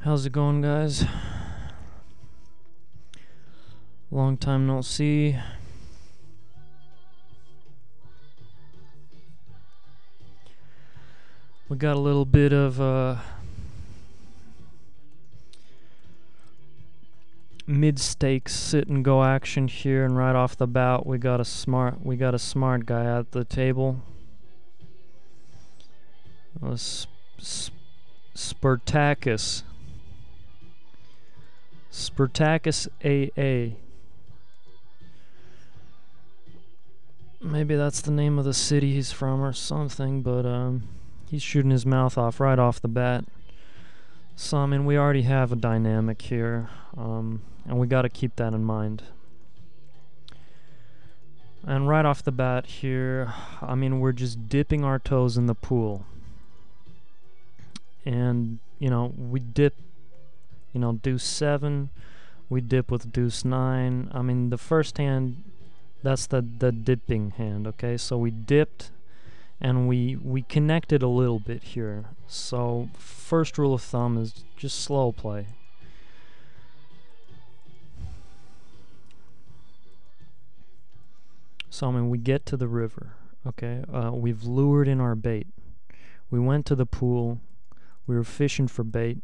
How's it going, guys? Long time no see. We got a little bit of mid-stakes sit and go action here, and right off the bat we got a smart guy at the table. Spartacus AA. Maybe that's the name of the city he's from or something, but he's shooting his mouth off right off the bat. So I mean, we already have a dynamic here, and we got to keep that in mind. And right off the bat here, I mean, we're just dipping our toes in the pool. And, you know, we dip, you know, deuce 7, we dip with deuce 9. I mean, the first hand, that's the dipping hand, okay? So we dipped, and we connected a little bit here. So first rule of thumb is just slow play. So I mean, we get to the river, okay? We've lured in our bait. We went to the pool. We were fishing for bait.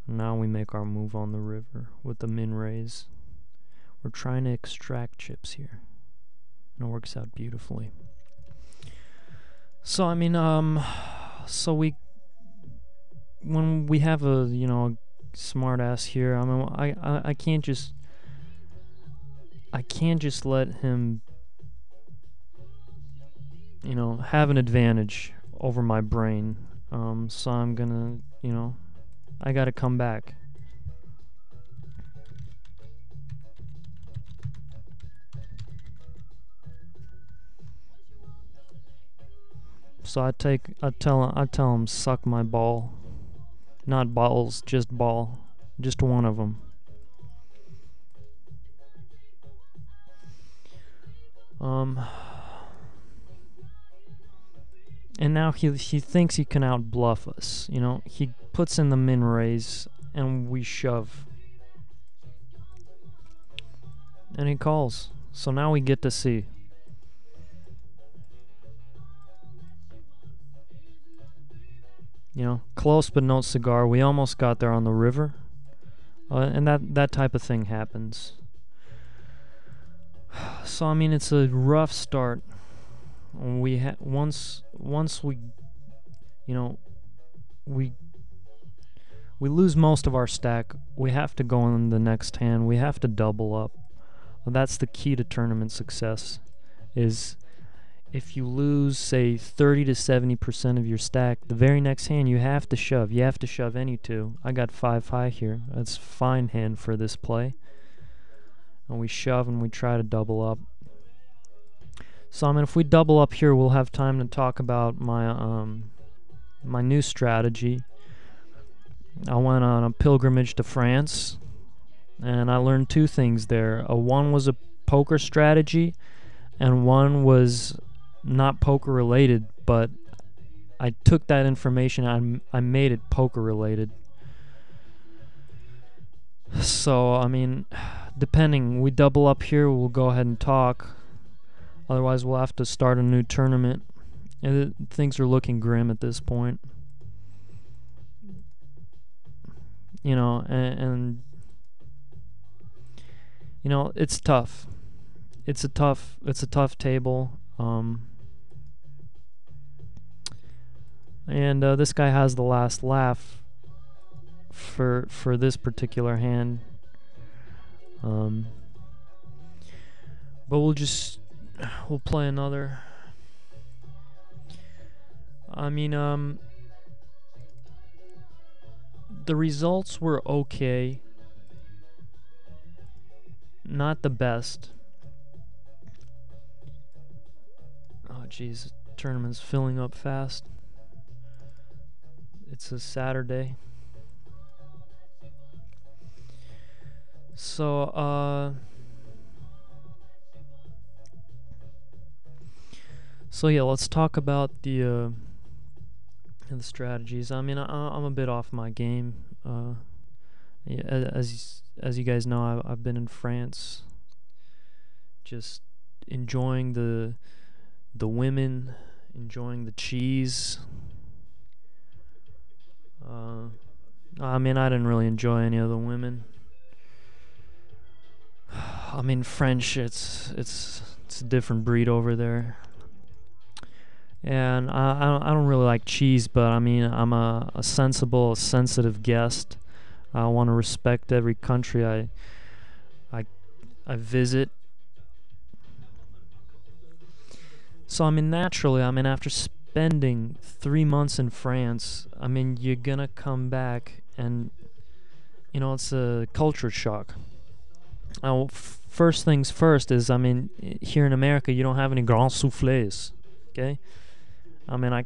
Now we make our move on the river with the min raise. We're trying to extract chips here, and it works out beautifully. So I mean, so when we have a, you know, a smart ass here, I mean, I can't just let him, you know, have an advantage over my brain. So I'm gonna, you know, I gotta come back. So I tell him suck my ball. Not balls, just ball. Just one of them. And now he thinks he can out-bluff us. You know, he puts in the min raise, and we shove. And he calls. So now we get to see. You know, close but no cigar. We almost got there on the river. And that type of thing happens. So I mean, it's a rough start. We once we, you know, we lose most of our stack. We have to go in the next hand. We have to double up. That's the key to tournament success. Is if you lose, say, 30 to 70% of your stack, the very next hand you have to shove. You have to shove any two. I got 5 high here. That's a fine hand for this play. And we shove and we try to double up. So I mean, if we double up here, we'll have time to talk about my my new strategy. I went on a pilgrimage to France, and I learned 2 things there. One was a poker strategy, and one was not poker related, but I took that information, I made it poker related. So I mean, depending, we double up here, we'll go ahead and talk. Otherwise, we'll have to start a new tournament. And things are looking grim at this point. You know, and you know, it's tough. It's a tough table. And this guy has the last laugh for this particular hand. But we'll play another. I mean, the results were okay. Not the best. Oh jeez, the tournament's filling up fast. It's a Saturday. So yeah, let's talk about the strategies. I mean, I'm a bit off my game. Yeah, as you guys know, I've been in France, just enjoying the women, enjoying the cheese. I mean, I didn't really enjoy any of the women. I mean, French, it's a different breed over there. And I don't really like cheese, but I mean, I'm a sensible, sensitive guest. I want to respect every country I visit. So I mean, naturally, I mean, after spending 3 months in France, I mean, you're gonna come back and, you know, it's a culture shock. Now, first things first is, I mean, here in America, you don't have any grand soufflés, okay? I mean,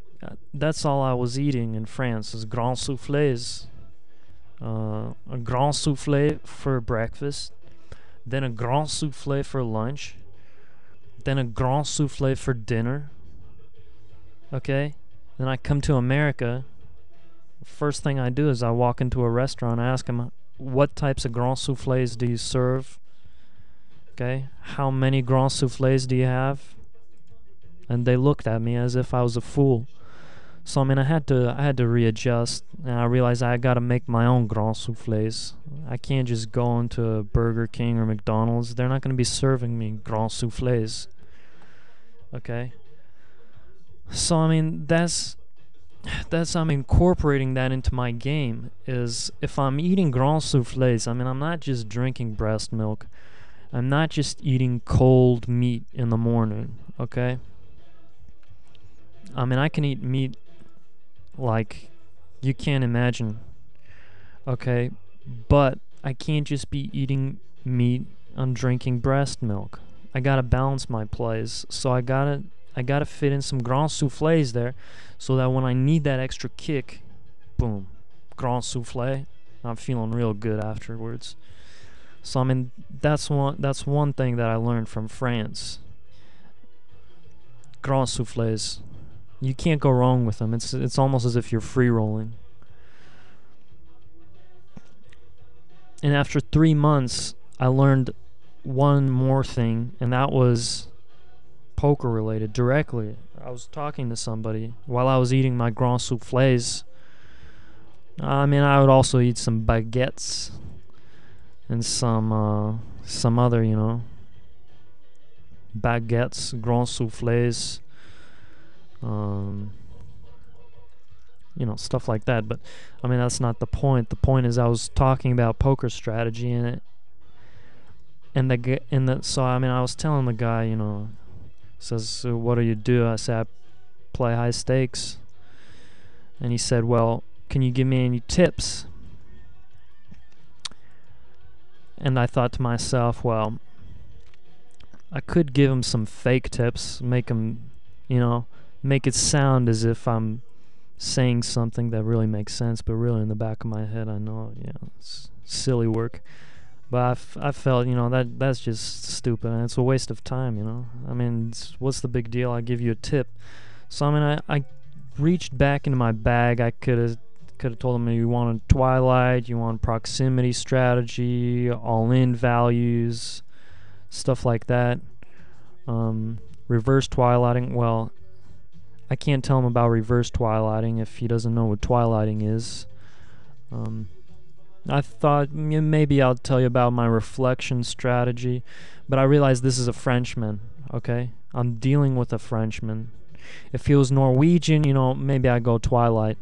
that's all I was eating in France is grand soufflés. A grand soufflé for breakfast, then a grand soufflé for lunch, then a grand soufflé for dinner. Okay? Then I come to America. First thing I do is I walk into a restaurant, I ask them, what types of grand soufflés do you serve? Okay? How many grand soufflés do you have? And they looked at me as if I was a fool. So I mean, I had to readjust, and I realized I got to make my own grand soufflés. I can't just go into Burger King or McDonald's. They're not going to be serving me grand soufflés. Okay. So I mean, that's I'm incorporating that into my game. Is if I'm eating grand soufflés, I mean, I'm not just drinking breast milk. I'm not just eating cold meat in the morning. Okay. I mean, I can eat meat like you can't imagine. Okay, but I can't just be eating meat and drinking breast milk. I gotta balance my plays, so I gotta fit in some grand soufflés there, so that when I need that extra kick, boom, grand soufflé, I'm feeling real good afterwards. So I mean, that's one thing that I learned from France. Grand soufflés. You can't go wrong with them. It's almost as if you're free rolling. And after 3 months, I learned one more thing, and that was poker related directly. I was talking to somebody while I was eating my grand soufflés. I mean, I would also eat some baguettes and some other, you know, baguettes, grand soufflés. You know, stuff like that. But I mean, that's not the point. The point is, I was talking about poker strategy so I mean, I was telling the guy, you know, says, so what do you do? I said, I play high stakes. And he said, well, can you give me any tips? And I thought to myself, well, I could give him some fake tips, make him, you know, make it sound as if I'm saying something that really makes sense, but really in the back of my head I know, yeah, it's silly work. But I felt, you know, that's just stupid, and it's a waste of time, you know. I mean, what's the big deal? I give you a tip. So I mean, I reached back into my bag. I could have told him, you want a Twighlite, you want proximity strategy, all-in values, stuff like that. Reverse Twighliting, well, I can't tell him about reverse Twighliting if he doesn't know what Twighliting is. I thought maybe I'll tell you about my reflection strategy, but I realized this is a Frenchman, okay? I'm dealing with a Frenchman. If he was Norwegian, you know, maybe I go Twilight.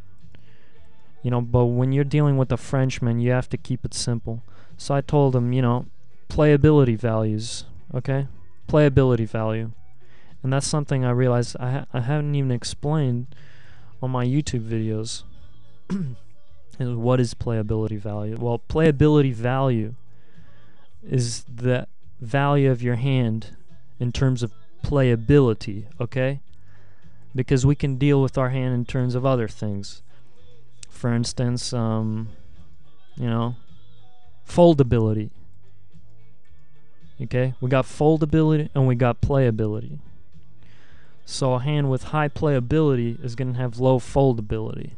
You know, but when you're dealing with a Frenchman, you have to keep it simple. So I told him, you know, playability values, okay? Playability value. And that's something I realized I haven't even explained on my YouTube videos. What is playability value? Well, playability value is the value of your hand in terms of playability, okay? Because we can deal with our hand in terms of other things. For instance, you know, foldability. Okay? We got foldability and we got playability. So a hand with high playability is going to have low foldability.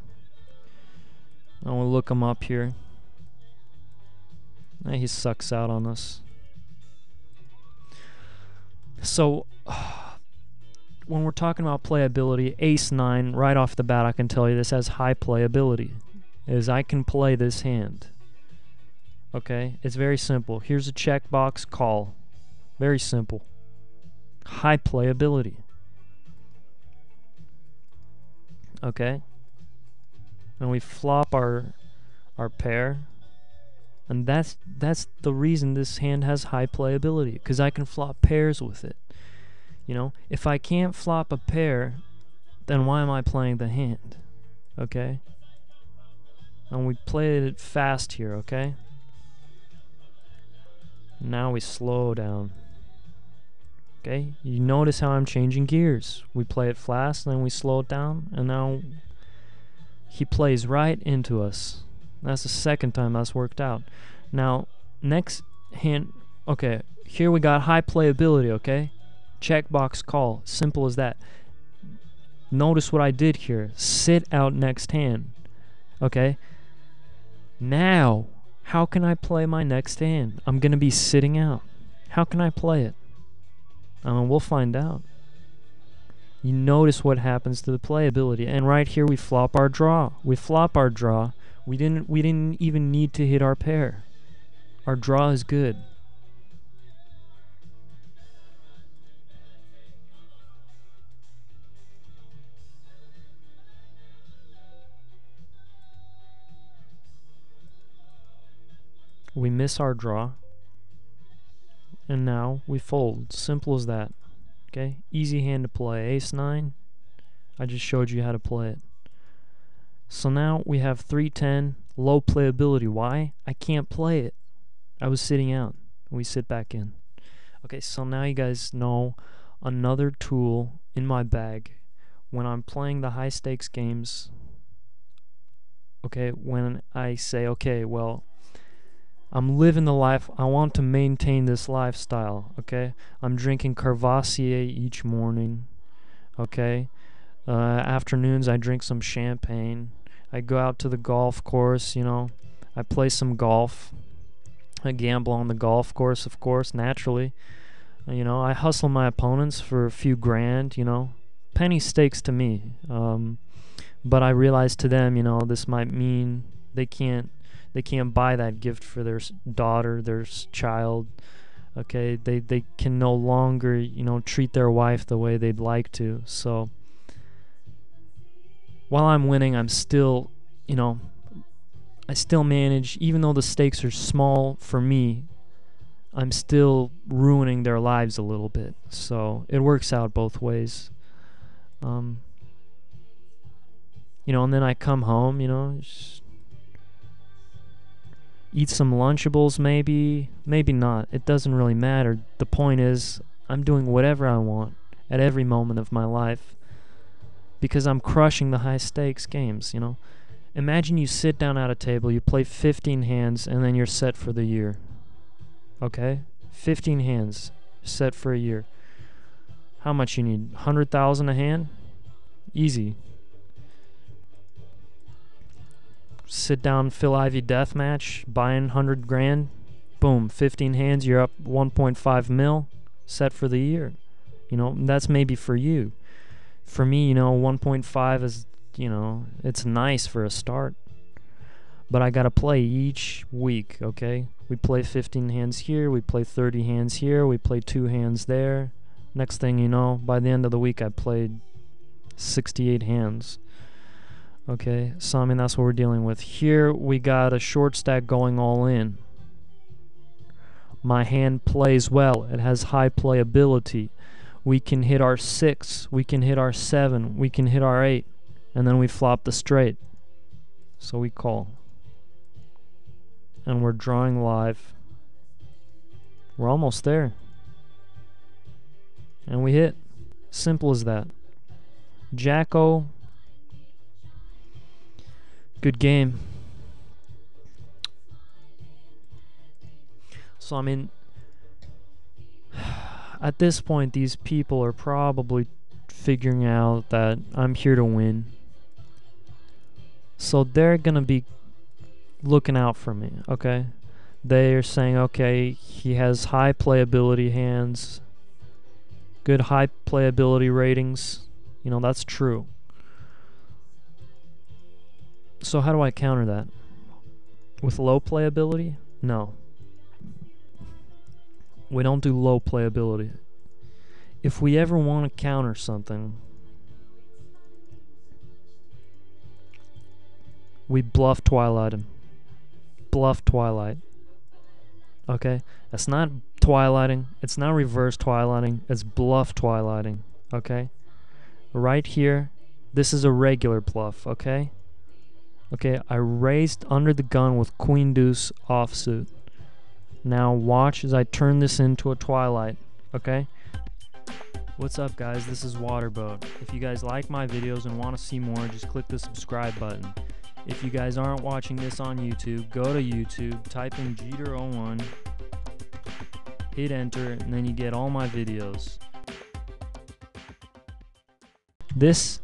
And we'll look them up here. He sucks out on us. So when we're talking about playability, ace 9 right off the bat, I can tell you this has high playability. Is I can play this hand. Okay, it's very simple. Here's a checkbox, call. Very simple. High playability. Okay, and we flop our pair, and that's the reason this hand has high playability, because I can flop pairs with it. You know, if I can't flop a pair, then why am I playing the hand? Okay, and we played it fast here. Okay, now we slow down. Okay, you notice how I'm changing gears. We play it fast, and then we slow it down, and now he plays right into us. That's the second time that's worked out. Now, next hand, okay, here we got high playability, okay? Checkbox call, simple as that. Notice what I did here. Sit out next hand, okay? Now, how can I play my next hand? I'm going to be sitting out. How can I play it? We'll find out. You notice what happens to the playability, and right here we flop our draw. We flop our draw. We didn't even need to hit our pair. Our draw is good. We miss our draw, and now we fold. Simple as that. Okay, easy hand to play. Ace 9. I just showed you how to play it. So now we have 3-10, low playability. Why? I can't play it. I was sitting out. We sit back in. Okay, so now you guys know another tool in my bag when I'm playing the high stakes games. Okay, when I say, okay, well, I'm living the life. I want to maintain this lifestyle, okay? I'm drinking Courvoisier each morning, okay? Afternoons, I drink some champagne. I go out to the golf course, you know. I play some golf. I gamble on the golf course, of course, naturally. You know, I hustle my opponents for a few grand, you know. Penny stakes to me. But I realize to them, you know, this might mean they can't buy that gift for their daughter, their child. Okay, they can no longer, you know, treat their wife the way they'd like to. So while I'm winning, I'm still, you know, I still manage, even though the stakes are small for me, I'm still ruining their lives a little bit. So it works out both ways. You know, and then I come home, you know, just eat some Lunchables, maybe not. It doesn't really matter. The point is, I'm doing whatever I want at every moment of my life because I'm crushing the high stakes games, you know. Imagine you sit down at a table, you play 15 hands, and then you're set for the year. Okay? 15 hands, set for a year. How much you need? 100,000 a hand? Easy. Sit down, Phil Ivey deathmatch, buying 100 grand, boom, 15 hands, you're up 1.5 mil, set for the year. You know, that's maybe for you. For me, you know, 1.5 is, you know, it's nice for a start. But I gotta play each week, okay? We play 15 hands here, we play 30 hands here, we play 2 hands there. Next thing you know, by the end of the week, I played 68 hands. Okay, so I mean, that's what we're dealing with. Here, we got a short stack going all in. My hand plays well. It has high playability. We can hit our 6, we can hit our 7, we can hit our 8, and then we flop the straight. So we call. And we're drawing live. We're almost there. And we hit. Simple as that. Jacko. Good game. So I mean, at this point, these people are probably figuring out that I'm here to win. So they're gonna be looking out for me, okay? they're saying, okay, he has high playability hands, good high playability ratings. You know, that's true. So how do I counter that? With low playability? No. We don't do low playability. If we ever want to counter something, we bluff Twighlite him. Bluff Twighlite. Okay? That's not Twighlighting. It's not reverse Twighlighting. It's bluff Twighlighting. Okay? Right here, this is a regular bluff. Okay? Okay, I raised under the gun with Queen Deuce offsuit. Now watch as I turn this into a Twighlite. Okay? What's up, guys? This is Water Boat. If you guys like my videos and want to see more, just click the subscribe button. If you guys aren't watching this on YouTube, go to YouTube, type in Jeter01, hit enter, and then you get all my videos. This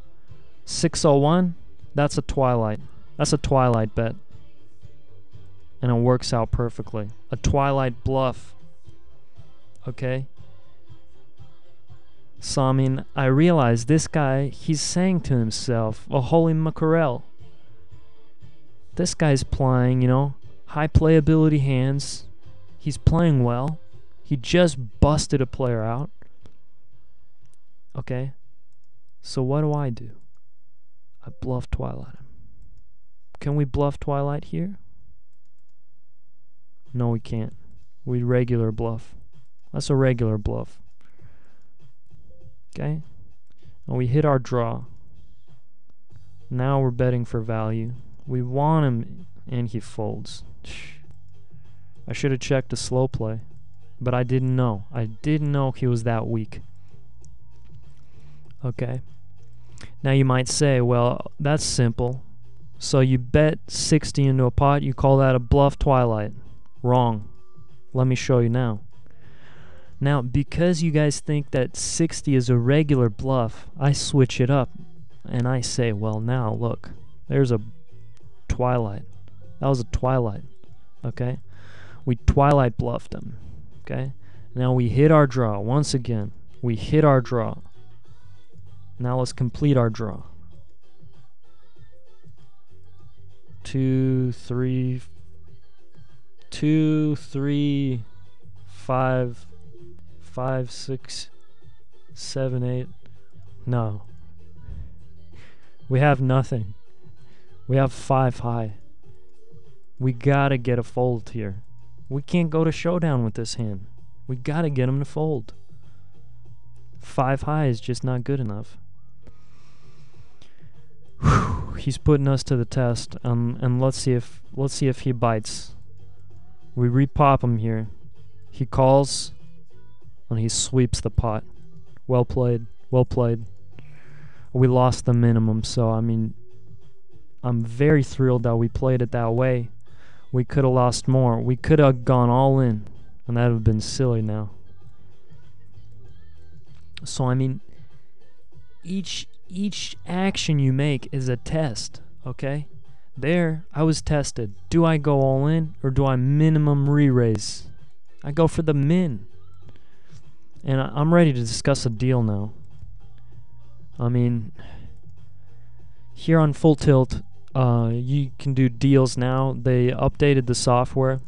601, that's a Twighlite. That's a Twighlite bet. And it works out perfectly. A Twighlite bluff. Okay? So, I mean, I realize this guy, he's saying to himself, oh, holy mackerel. This guy's playing, you know, high playability hands. He's playing well. He just busted a player out. Okay? So what do? I bluff Twighlite him. Can we bluff Twighlite here? No, we can't. We regular bluff. That's a regular bluff. Okay? And we hit our draw. Now we're betting for value. We want him, and he folds. I should have checked the slow play, but I didn't know. I didn't know he was that weak. Okay. Now you might say, well, that's simple. So you bet 60 into a pot, you call that a bluff Twighlite. Wrong. Let me show you now. Now, because you guys think that 60 is a regular bluff, I switch it up, and I say, well, now, look, there's a Twighlite. That was a Twighlite. Okay? We Twighlite bluffed him. Okay? Now we hit our draw. Once again, we hit our draw. Now let's complete our draw. 2, 3, 5, 5, 6, 7, 8. No. We have nothing. We have 5 high. We gotta get a fold here. We can't go to showdown with this hand. We gotta get him to fold. 5 high is just not good enough. Whew, he's putting us to the test, and let's see if he bites. We repop him here. He calls, and he sweeps the pot. Well played. Well played. We lost the minimum, so I mean, I'm very thrilled that we played it that way. We could have lost more. We could have gone all in, and that would have been silly now. So I mean, each action you make is a test, okay? There, I was tested. Do I go all in, or do I minimum re-raise? I go for the min. And I'm ready to discuss a deal now. I mean, here on Full Tilt, you can do deals now. They updated the software.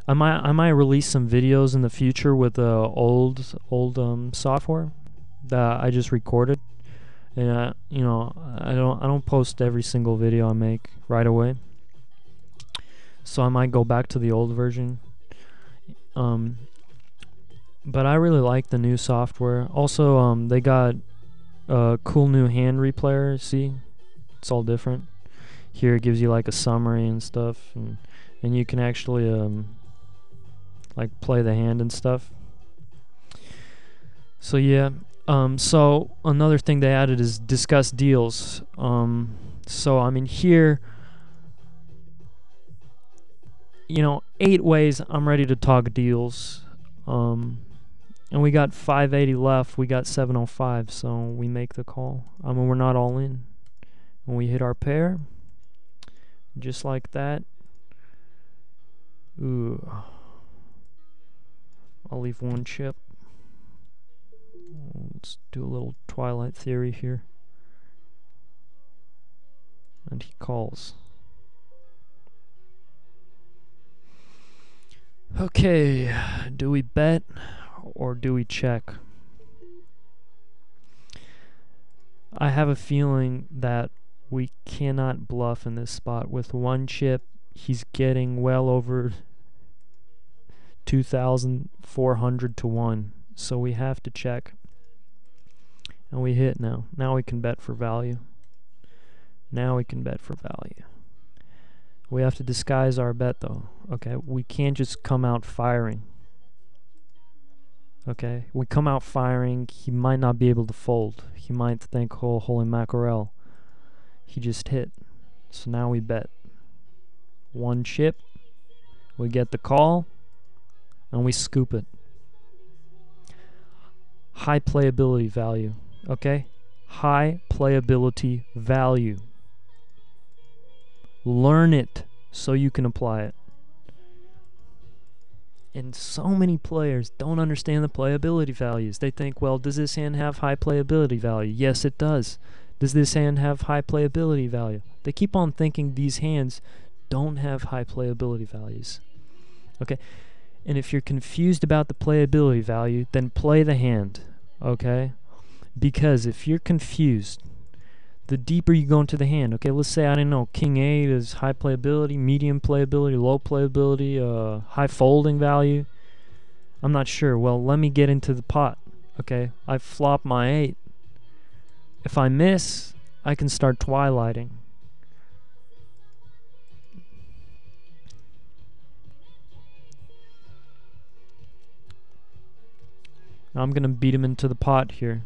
I might release some videos in the future with old software that I just recorded. And you know, I don't post every single video I make right away. So I might go back to the old version. But I really like the new software. Also, they got a cool new hand replayer. See, it's all different. Here it gives you like a summary and stuff, and you can actually like play the hand and stuff. So yeah. So another thing they added is discuss deals. So I mean here, you know, 8 ways I'm ready to talk deals. And we got 580 left. We got 705, so we make the call. I mean, we're not all in. And we hit our pair, just like that. Ooh. I'll leave one chip. Let's do a little Twilight theory here. And he calls. Okay, do we bet or do we check? I have a feeling that we cannot bluff in this spot. With one chip, he's getting well over 2,400 to 1. So we have to check. And we hit now. Now we can bet for value. Now we can bet for value. We have to disguise our bet though. Okay, we can't just come out firing. Okay, we come out firing, he might not be able to fold. He might think, oh, holy mackerel, he just hit. So now we bet. One chip, we get the call, and we scoop it. High playability value, okay? High playability value. Learn it so you can apply it. And so many players don't understand the playability values. They think, well, does this hand have high playability value? Yes, it does. Does this hand have high playability value? They keep on thinking these hands don't have high playability values. Okay, and if you're confused about the playability value, then play the hand, okay? Because if you're confused, the deeper you go into the hand, okay, let's say, I don't know, King 8 is high playability, medium playability, low playability, high folding value. I'm not sure. Well, let me get into the pot, okay? I flop my 8. If I miss, I can start twilighting. I'm going to beat him into the pot here.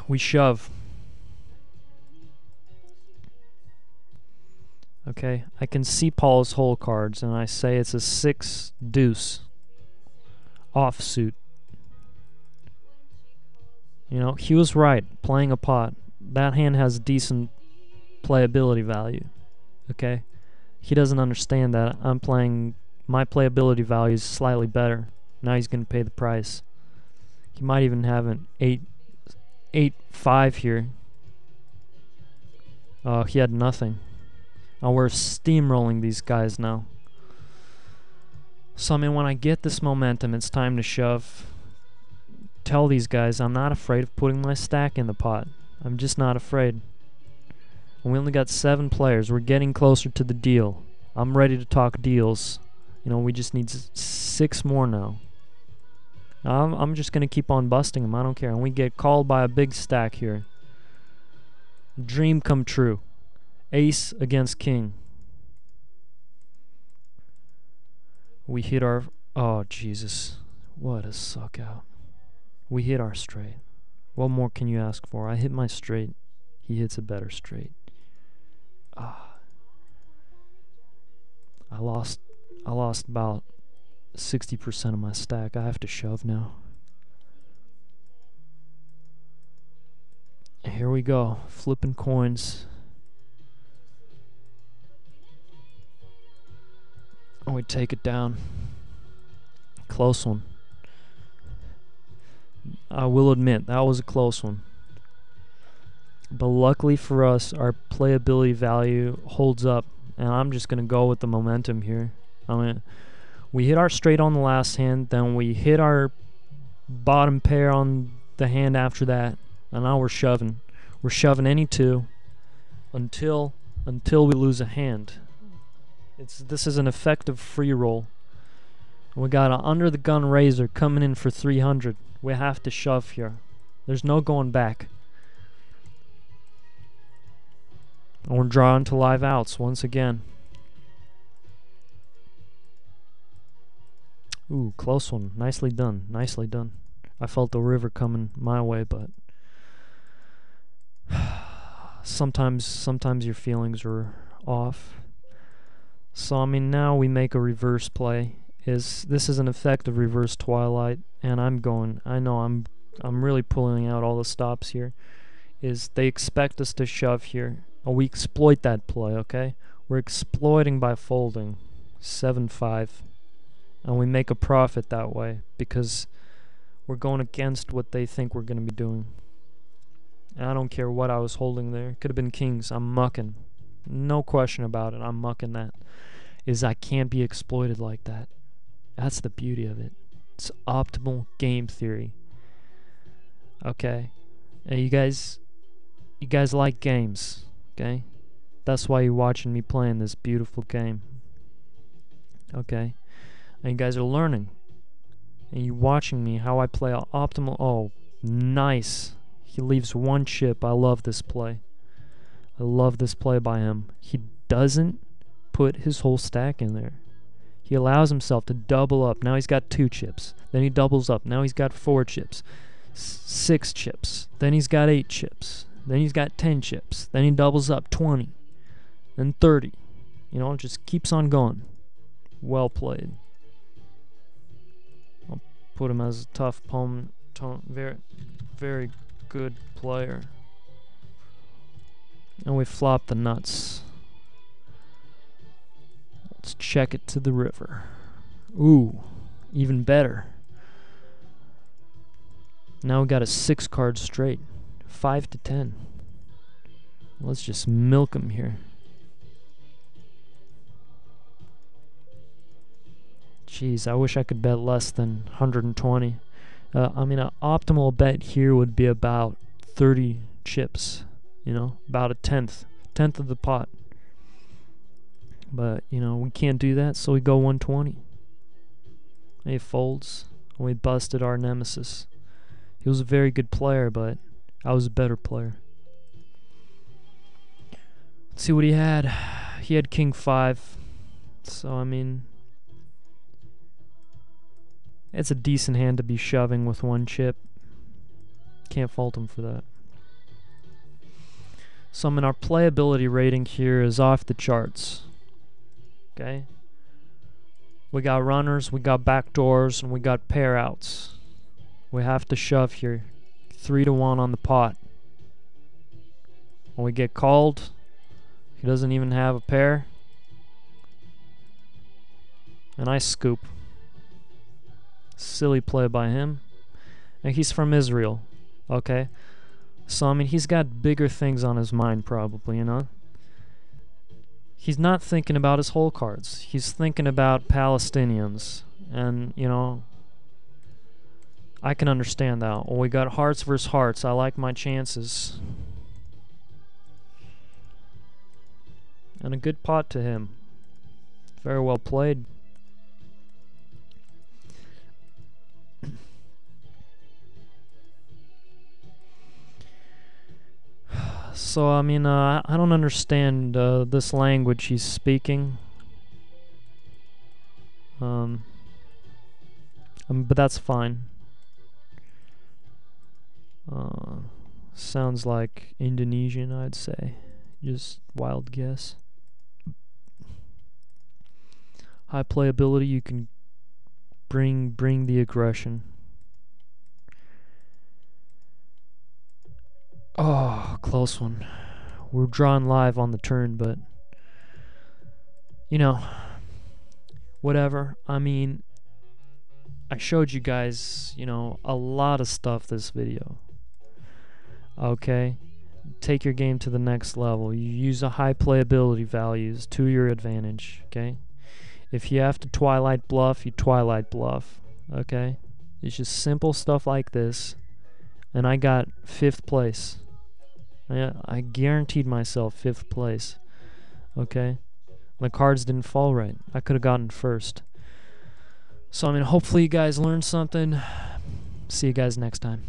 We shove. Okay, I can see Paul's hole cards, and I say it's a 6 deuce offsuit. You know, he was right, playing a pot. That hand has decent playability value. Okay? He doesn't understand that I'm playing, my playability value is slightly better. Now he's going to pay the price. He might even have an 8-5 here. He had nothing. And we're steamrolling these guys now. So I mean, when I get this momentum, it's time to shove. Tell these guys I'm not afraid of putting my stack in the pot. I'm just not afraid. And we only got 7 players. We're getting closer to the deal. I'm ready to talk deals. You know, we just need 6 more now. I'm just going to keep on busting them. I don't care. And we get called by a big stack here. Dream come true. Ace against king. We hit our... Oh, Jesus. What a suck out. We hit our straight. What more can you ask for? I hit my straight. He hits a better straight. I lost about 60% of my stack. I have to shove now. Here we go. Flipping coins. And we take it down. Close one. I will admit, that was a close one. But luckily for us, our playability value holds up. And I'm just going to go with the momentum here. I mean, we hit our straight on the last hand, then we hit our bottom pair on the hand after that, and now we're shoving. We're shoving any 2 until we lose a hand. This is an effective free roll. We got an under the gun razor coming in for 300. We have to shove here. There's no going back. And we're drawing to live outs once again. Ooh, close one. Nicely done. Nicely done. I felt the river coming my way, but sometimes your feelings are off. So I mean, now we make a reverse play. This is an effective reverse twilight, and I know I'm really pulling out all the stops here. They expect us to shove here. And we exploit that play, okay? We're exploiting by folding 7-5. And we make a profit that way because we're going against what they think we're going to be doing. And I don't care what I was holding there. Could have been kings. I'm mucking. No question about it. I'm mucking that. I can't be exploited like that. That's the beauty of it. It's optimal game theory. Okay? And you guys like games, okay? That's why you're watching me playing this beautiful game. Okay? And you guys are learning. And you're watching me how I play optimal. Oh, nice. He leaves one chip. I love this play. I love this play by him. He doesn't put his whole stack in there. He allows himself to double up. Now he's got 2 chips. Then he doubles up. Now he's got 4 chips. 6 chips. Then he's got 8 chips. Then he's got 10 chips. Then he doubles up 20. Then 30. You know, it just keeps on going. Well played. I'll put him as a tough opponent. Very, very good player. And we flop the nuts. Let's check it to the river. Ooh, even better. Now we got a 6 card straight. 5 to 10. Let's just milk him here. Jeez, I wish I could bet less than 120. I mean, an optimal bet here would be about 30 chips. You know, about a tenth of the pot. But, you know, we can't do that, so we go 120. And he folds, and we busted our nemesis. He was a very good player, but I was a better player. Let's see what he had. He had king 5. So, I mean, it's a decent hand to be shoving with 1 chip. Can't fault him for that. So, I mean, our playability rating here is off the charts. Okay? We got runners, we got backdoors, and we got pair outs. We have to shove here. 3 to 1 on the pot. When we get called, he doesn't even have a pair. And I scoop. Silly play by him. And he's from Israel. Okay? So, I mean, he's got bigger things on his mind probably, you know? He's not thinking about his whole cards. He's thinking about Palestinians. And, you know, I can understand that. When we got hearts versus hearts, I like my chances. And a good pot to him. Very well played. So, I mean, I don't understand this language he's speaking. But that's fine. Sounds like Indonesian, I'd say. Just wild guess. High playability, you can bring the aggression. Oh, close one. We're drawing live on the turn, but you know, whatever. I mean, I showed you guys, you know, a lot of stuff this video. Okay? Take your game to the next level. You use the high playability values to your advantage, okay? If you have to Twighlite bluff, you Twighlite bluff, okay? It's just simple stuff like this. And I got 5th place. I guaranteed myself 5th place. Okay? The cards didn't fall right. I could have gotten 1st. So, I mean, hopefully you guys learned something. See you guys next time.